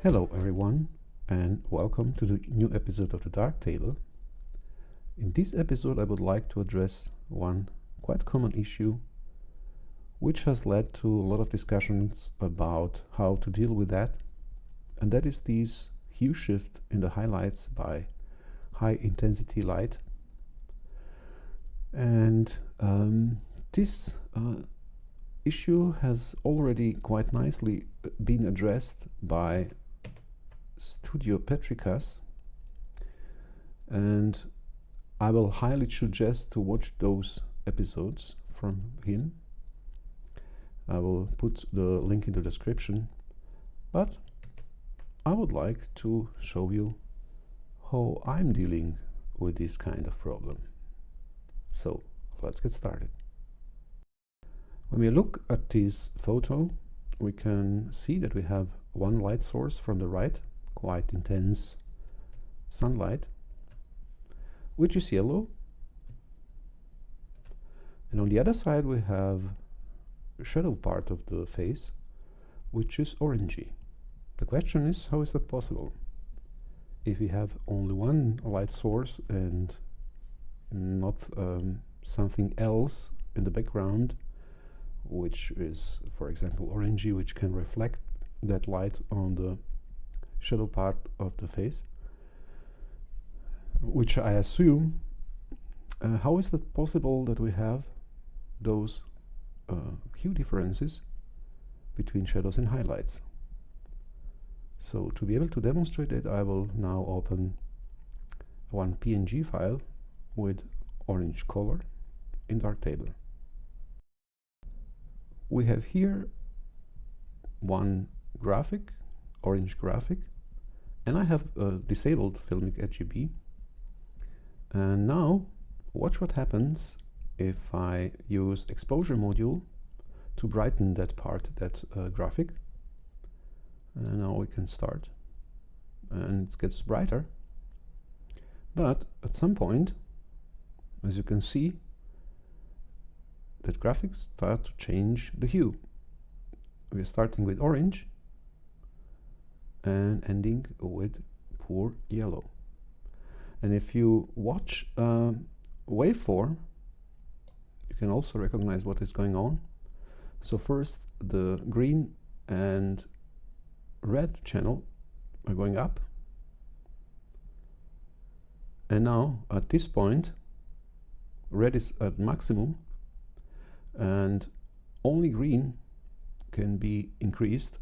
Hello everyone, and welcome to the new episode of the Darktable. In this episode I would like to address one quite common issue which has led to a lot of discussions about how to deal with that, and that is this hue shift in the highlights by high intensity light. And this issue has already quite nicely been addressed by Studio Petricas, and I will highly suggest to watch those episodes from him. I will put the link in the description, but I would like to show you how I'm dealing with this kind of problem. So let's get started. When we look at this photo, we can see that we have one light source from the right, quite intense sunlight, which is yellow, and on the other side we have a shadow part of the face which is orangey. The question is, how is that possible? If we have only one light source and not something else in the background, which is, for example, orangey, which can reflect that light on the shadow part of the face, which I assume, how is that possible that we have those hue differences between shadows and highlights? So to be able to demonstrate it, I will now open one PNG file with orange color in Darktable. We have here one graphic, orange graphic, and I have disabled Filmic RGB. And now watch what happens if I use exposure module to brighten that part, that graphic. And now we can start, and it gets brighter. But at some point, as you can see, that graphics start to change the hue. We're starting with orange and ending with poor yellow. And if you watch waveform, you can also recognize what is going on. So first the green and red channel are going up, and now at this point red is at maximum and only green can be increased.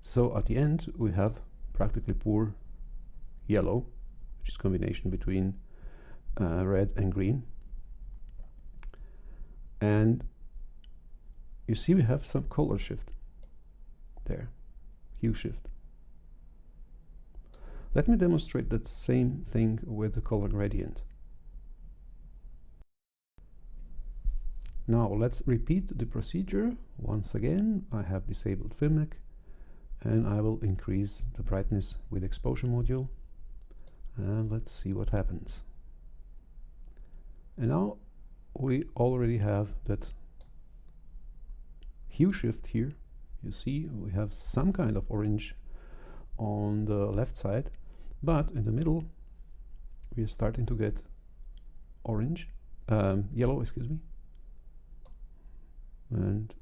So at the end we have practically poor yellow, which is combination between red and green. And you see we have some color shift there, hue shift. Let me demonstrate that same thing with the color gradient. Now let's repeat the procedure once again. I have disabled Filmic, and I will increase the brightness with exposure module, and let's see what happens. And now we already have that hue shift here. You see we have some kind of orange on the left side, but in the middle we are starting to get orange, yellow, excuse me, and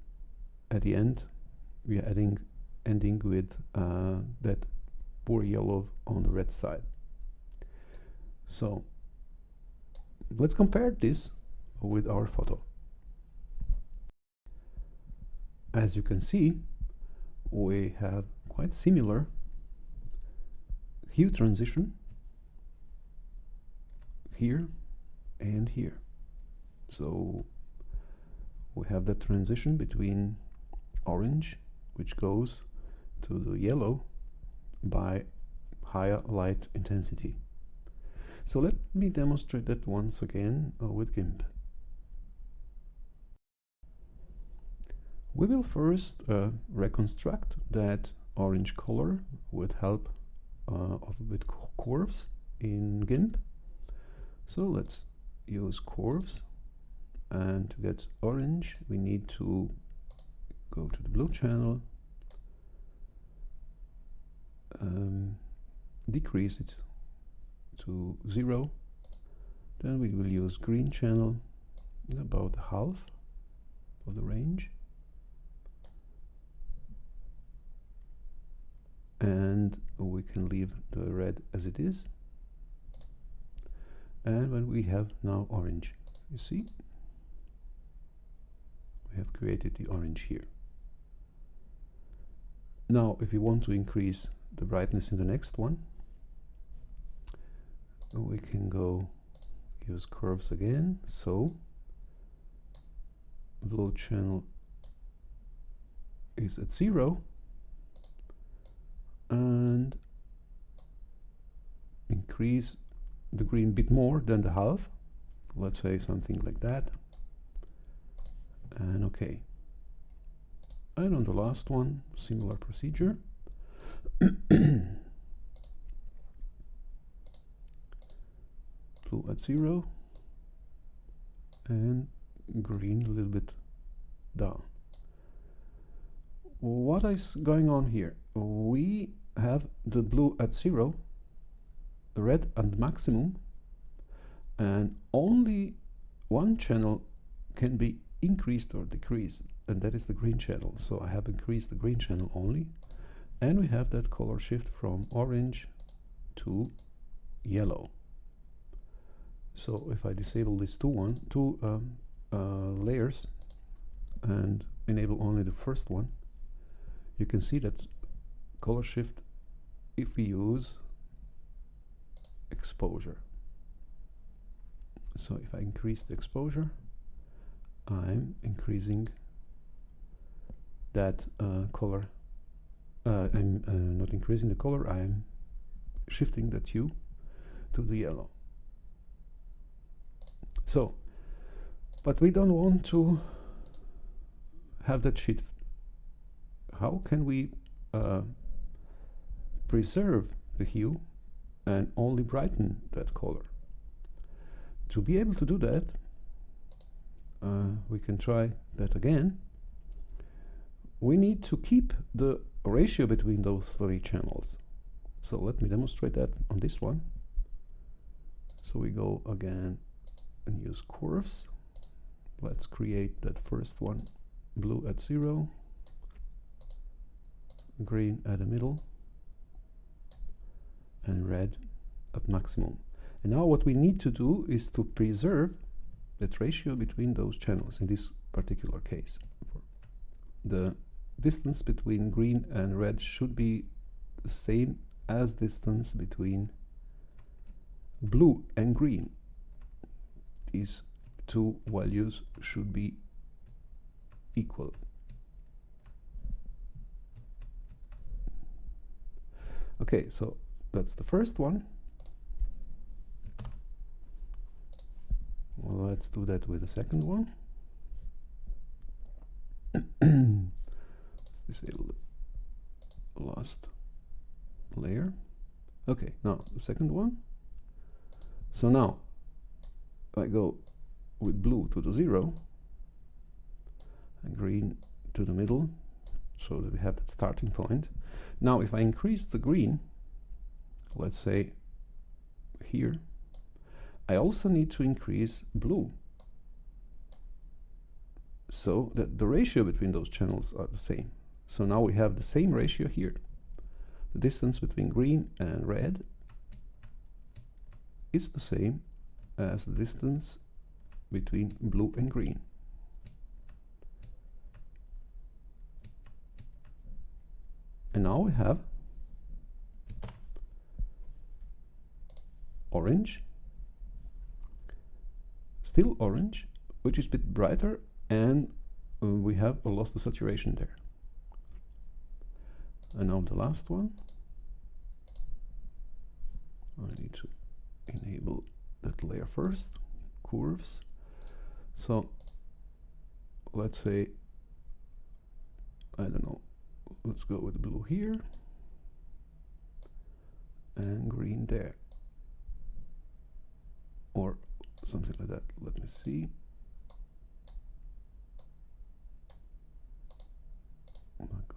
at the end we are ending with that poor yellow on the red side. So let's compare this with our photo. As you can see, we have quite similar hue transition here and here. So we have that transition between orange, which goes to the yellow by higher light intensity. So let me demonstrate that once again with GIMP. We will first reconstruct that orange color with help with curves in GIMP. So let's use curves, and to get orange we need to go to the blue channel decrease it to 0, then we will use green channel about half of the range, and we can leave the red as it is. And when we have now orange, you see, we have created the orange here. Now, if we want to increase the brightness in the next one, we can go use curves again. So blue channel is at 0, and increase the green bit more than the half, let's say something like that, and okay. And on the last one, similar procedure. Blue at 0 and green a little bit down. What is going on here? We have the blue at 0, red at maximum, and only one channel can be increased or decreased, and that is the green channel. So I have increased the green channel only, and we have that color shift from orange to yellow. So if I disable these two layers and enable only the first one, you can see that color shift if we use exposure. So if I increase the exposure, I'm increasing that color. I'm not increasing the color, I'm shifting that hue to the yellow. So, but we don't want to have that shift. How can we preserve the hue and only brighten that color? To be able to do that, we can try that again. We need to keep the ratio between those three channels. So let me demonstrate that on this one. So we go again and use curves. Let's create that first one, blue at 0, green at the middle, and red at maximum. And now what we need to do is to preserve that ratio between those channels. In this particular case, the distance between green and red should be the same as distance between blue and green. These two values should be equal. Okay, so that's the first one. Well, let's do that with the second one. Let's disable the last layer. Okay, now the second one. So now I go with blue to the 0 and green to the middle, so that we have that starting point. Now if I increase the green, let's say here, I also need to increase blue, so that the ratio between those channels are the same. So now we have the same ratio here. The distance between green and red is the same as the distance between blue and green. And now we have orange, still orange, which is a bit brighter, and we have lost the saturation there. And now the last one, I need to enable that layer first, curves. So let's say, I don't know, let's go with blue here and green there, or something like that. Let me see. I'll go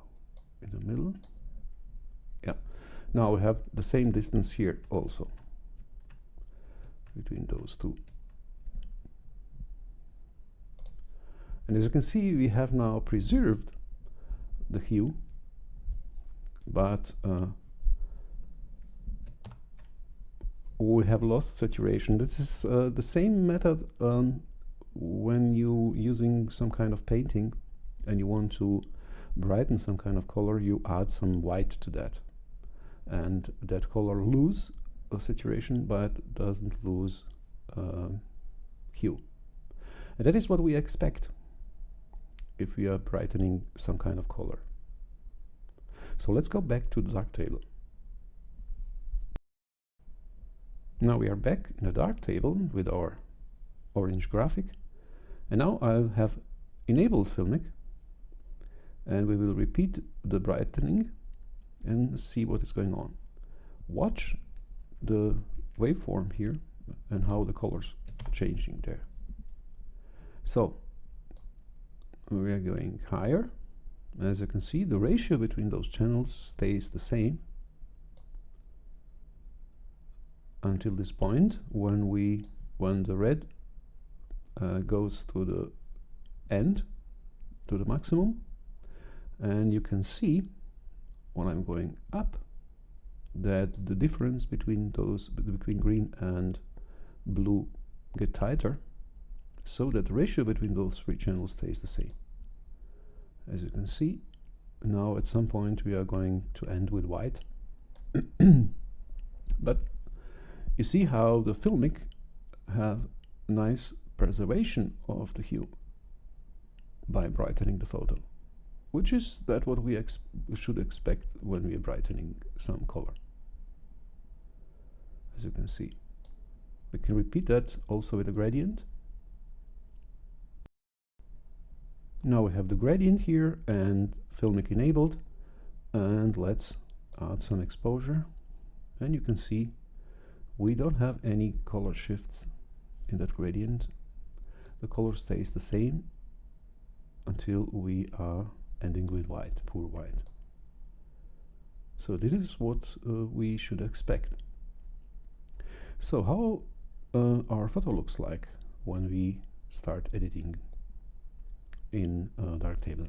in the middle. Yeah. Now we have the same distance here also between those two. And as you can see, we have now preserved the hue, but we have lost saturation. This is the same method when you using some kind of painting and you want to brighten some kind of color, you add some white to that, and that color lose saturation but doesn't lose hue. And that is what we expect if we are brightening some kind of color. So let's go back to the Darktable. Now we are back in the Darktable with our orange graphic, and now I have enabled Filmic, and we will repeat the brightening and see what is going on. Watch the waveform here and how the colors are changing there. So we are going higher. As you can see, the ratio between those channels stays the same until this point when the red goes to the end, to the maximum, and you can see when I'm going up that the difference between green and blue get tighter, so that the ratio between those three channels stays the same. As you can see, now at some point we are going to end with white. But you see how the Filmic have nice preservation of the hue by brightening the photo, which is that what we should expect when we are brightening some color. As you can see, we can repeat that also with a gradient. Now we have the gradient here and Filmic enabled, and let's add some exposure, and you can see we don't have any color shifts in that gradient. The color stays the same until we are ending with white, pure white. So this is what we should expect. So how our photo looks like when we start editing in Darktable.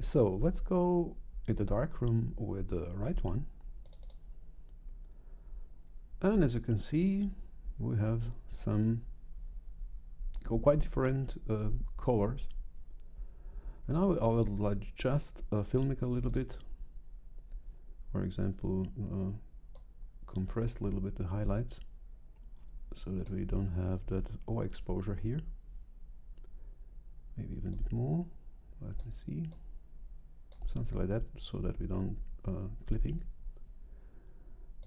So let's go in the darkroom with the right one, and as you can see we have some quite different colors, and I will like just Filmic a little bit. For example, compress a little bit the highlights so that we don't have that overexposure here. Maybe even a bit more. Let me see. Something like that, so that we don't clipping.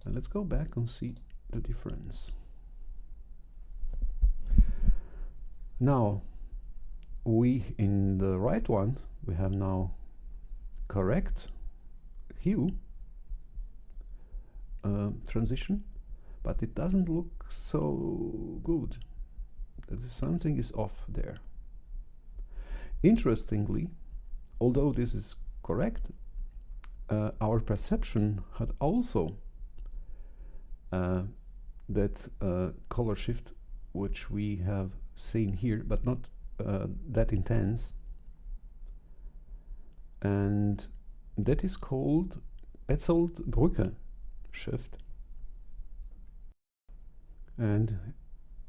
And let's go back and see the difference. Now, in the right one, we have now correct hue transition, but it doesn't look so good. Something is off there. Interestingly, although this is correct, our perception had also that color shift which we have seen here, but not that intense, and that is called Bezold-Brücke shift. And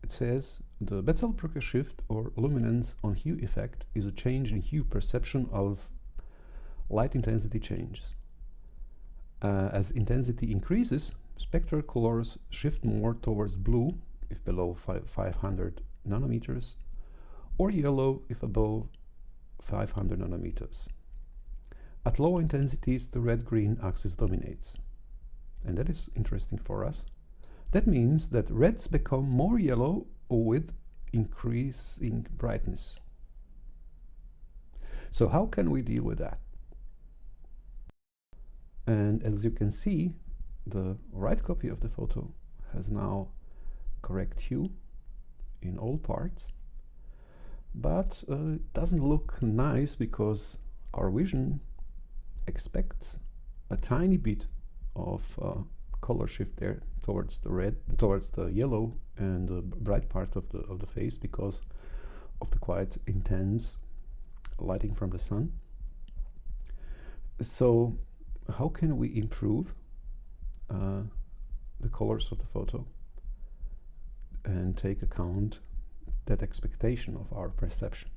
it says the Bezold-Brücke shift or luminance on hue effect is a change in hue perception as light intensity changes. As intensity increases, spectral colors shift more towards blue if below 500 nanometers, or yellow if above 500 nanometers. At low intensities, the red-green axis dominates. And that is interesting for us. That means that reds become more yellow with increasing brightness. So how can we deal with that? And as you can see, the right copy of the photo has now correct hue in all parts, but it doesn't look nice because our vision expects a tiny bit of color shift there towards the red, towards the yellow and the bright part of the face, because of the quite intense lighting from the sun. So how can we improve the colors of the photo and take account that expectation of our perception?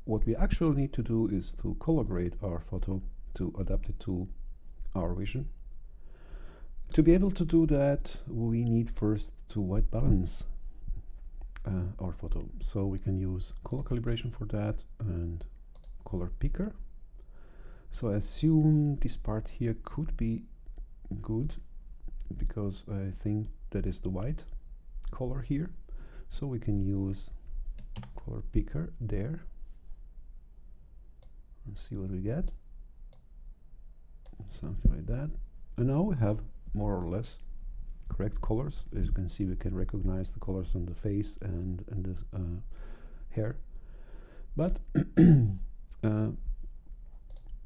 What we actually need to do is to color grade our photo to adapt it to our vision. To be able to do that, we need first to white balance our photo. So we can use color calibration for that and color picker. So I assume this part here could be good, because I think that is the white color here. So we can use color picker there and see what we get. Something like that. And now we have more or less correct colors. As you can see, we can recognize the colors on the face and the hair. But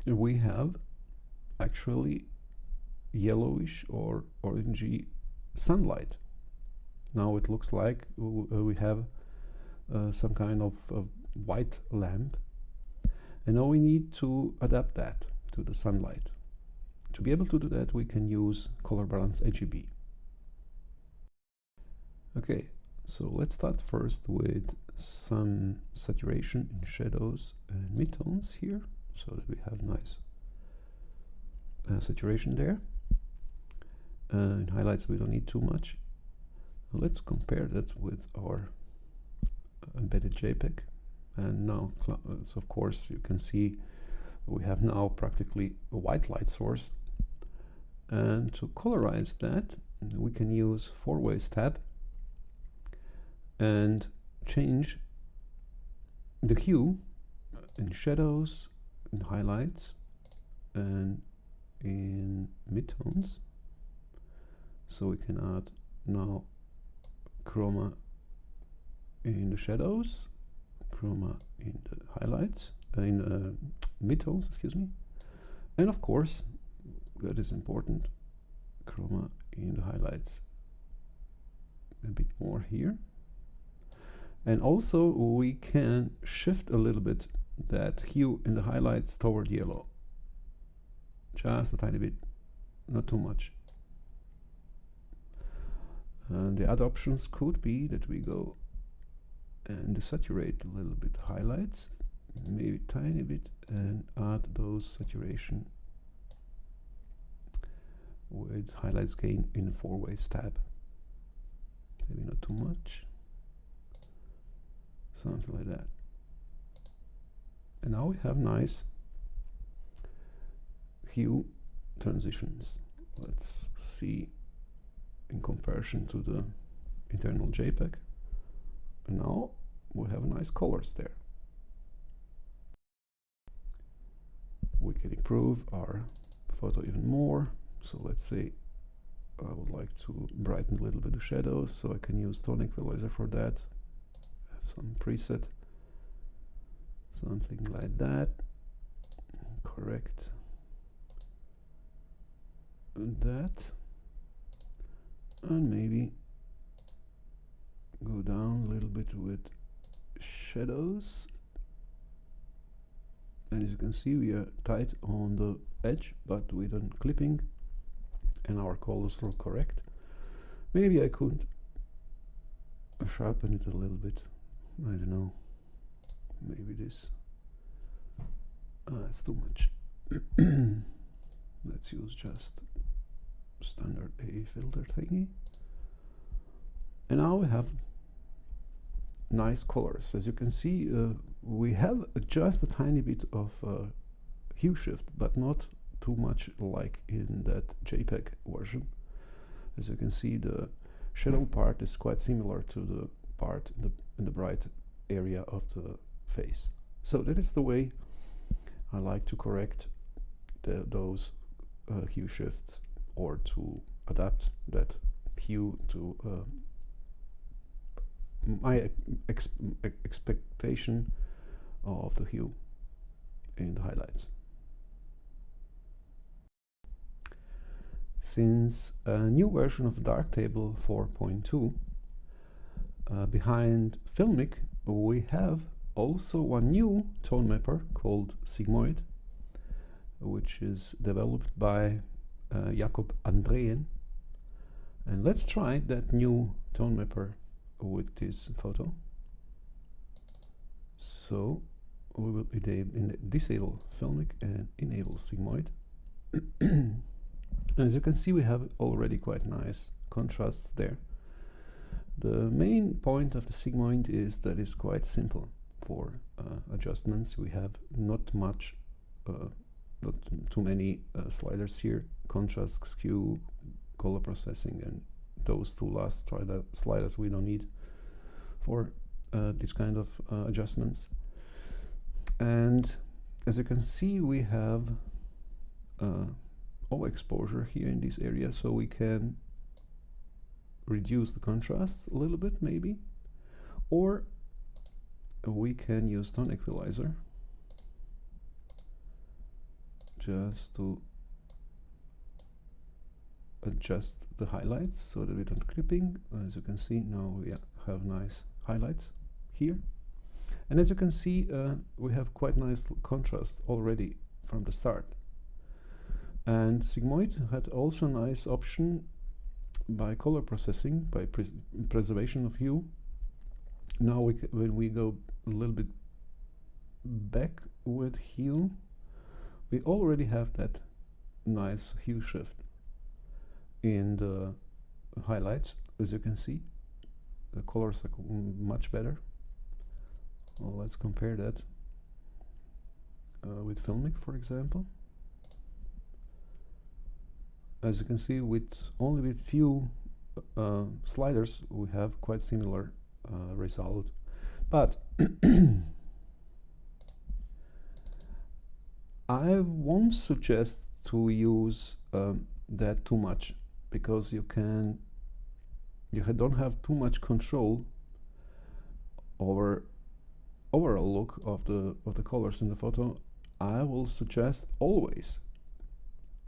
we have actually yellowish or orangey sunlight. Now it looks like we have some kind of white lamp, and now we need to adapt that to the sunlight. To be able to do that, we can use color balance RGB. Okay, so let's start first with some saturation in shadows and midtones here, so that we have nice saturation there. In highlights we don't need too much. Let's compare that with our embedded JPEG. And now, so of course, you can see we have now practically a white light source. And to colorize that, we can use 4-ways tab and change the hue in shadows, in highlights, and in midtones. So we can add now chroma in the shadows, chroma in the highlights, in midtones, excuse me, and of course, that is important, chroma in the highlights a bit more here. And also we can shift a little bit that hue in the highlights toward yellow, just a tiny bit, not too much. And the other options could be that we go and desaturate a little bit highlights, maybe a tiny bit, and add those saturation with highlights gain in the 4-ways tab. Maybe not too much, something like that. And now we have nice hue transitions. Let's see in comparison to the internal JPEG. And now we have nice colors there. We can improve our photo even more. So let's say I would like to brighten a little bit the shadows, so I can use tone equalizer for that. Have some preset, something like that. Correct that, and maybe go down a little bit with shadows. And as you can see, we are tight on the edge, but with a clipping, and our colors look correct. Maybe I could sharpen it a little bit. I don't know. Maybe this. It's too much. Let's use just standard A filter thingy. And now we have nice colors. As you can see, we have just a tiny bit of hue shift, but not too much like in that JPEG version. As you can see, the shadow part is quite similar to the part in the bright area of the face. So that is the way I like to correct those hue shifts, or to adapt that hue to my expectation of the hue in the highlights. since a new version of Darktable 4.2, behind Filmic, we have also one new tone mapper called Sigmoid, which is developed by Jakob Andreen. And let's try that new tone mapper with this photo. So we will disable Filmic and enable Sigmoid. As you can see, we have already quite nice contrasts there. The main point of the Sigmoid is that it's quite simple for adjustments. We have not too many sliders here: contrast, skew, color processing, and those two last sliders we don't need for this kind of adjustments. And as you can see, we have overexposure here in this area, so we can reduce the contrast a little bit maybe, or we can use tone equalizer just to adjust the highlights so that we don't clipping. As you can see, now we have nice highlights here, and as you can see, we have quite nice contrast already from the start. And Sigmoid had also a nice option by color processing, by preservation of hue. Now when we go a little bit back with hue, we already have that nice hue shift in the highlights. As you can see, the colors are much better. Well, let's compare that with Filmic, for example. As you can see, only with few sliders, we have quite similar result. But I won't suggest to use that too much, because you don't have too much control over overall look of the colors in the photo. I will suggest always,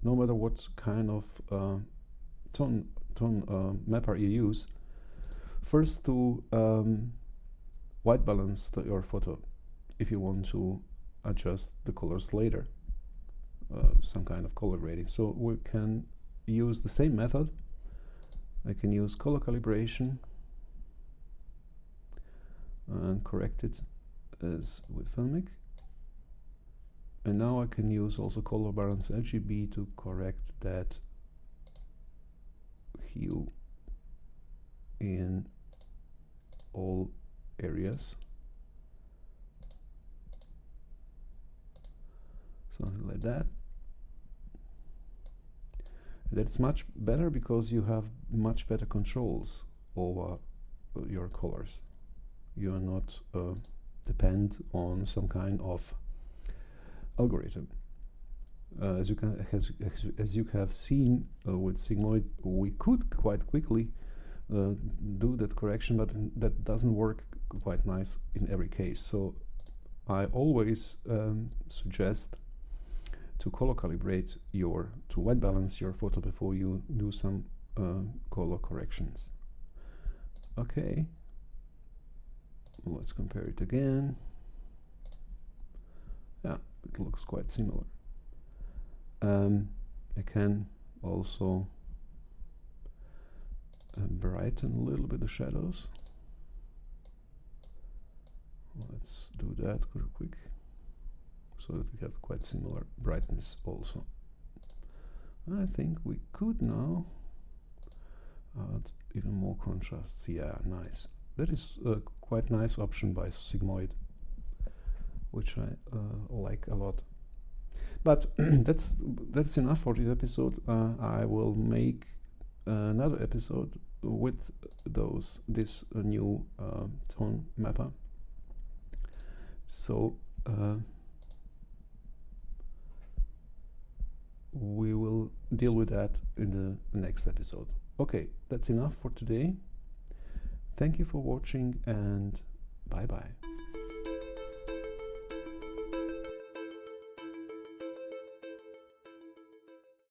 no matter what kind of tone mapper you use, first to white balance your photo if you want to adjust the colors later, some kind of color grading. So we can use the same method. I can use color calibration and correct it as with Filmic. And now I can use also color balance RGB to correct that hue in all areas. Something like that. That's much better because you have much better controls over your colors. You are not depend on some kind of algorithm. As you have seen with Sigmoid, we could quite quickly do that correction, but that doesn't work quite nice in every case. So I always suggest to color calibrate to white balance your photo before you do some color corrections. Okay, let's compare it again. Yeah, it looks quite similar. I can also brighten a little bit the shadows. Let's do that real quick, so that we have quite similar brightness also. And I think we could now add even more contrasts. Yeah, nice. That is a quite nice option by Sigmoid, which I like a lot. But that's enough for this episode. I will make another episode with this new tone mapper. So we will deal with that in the next episode. Okay, that's enough for today. Thank you for watching, and bye bye.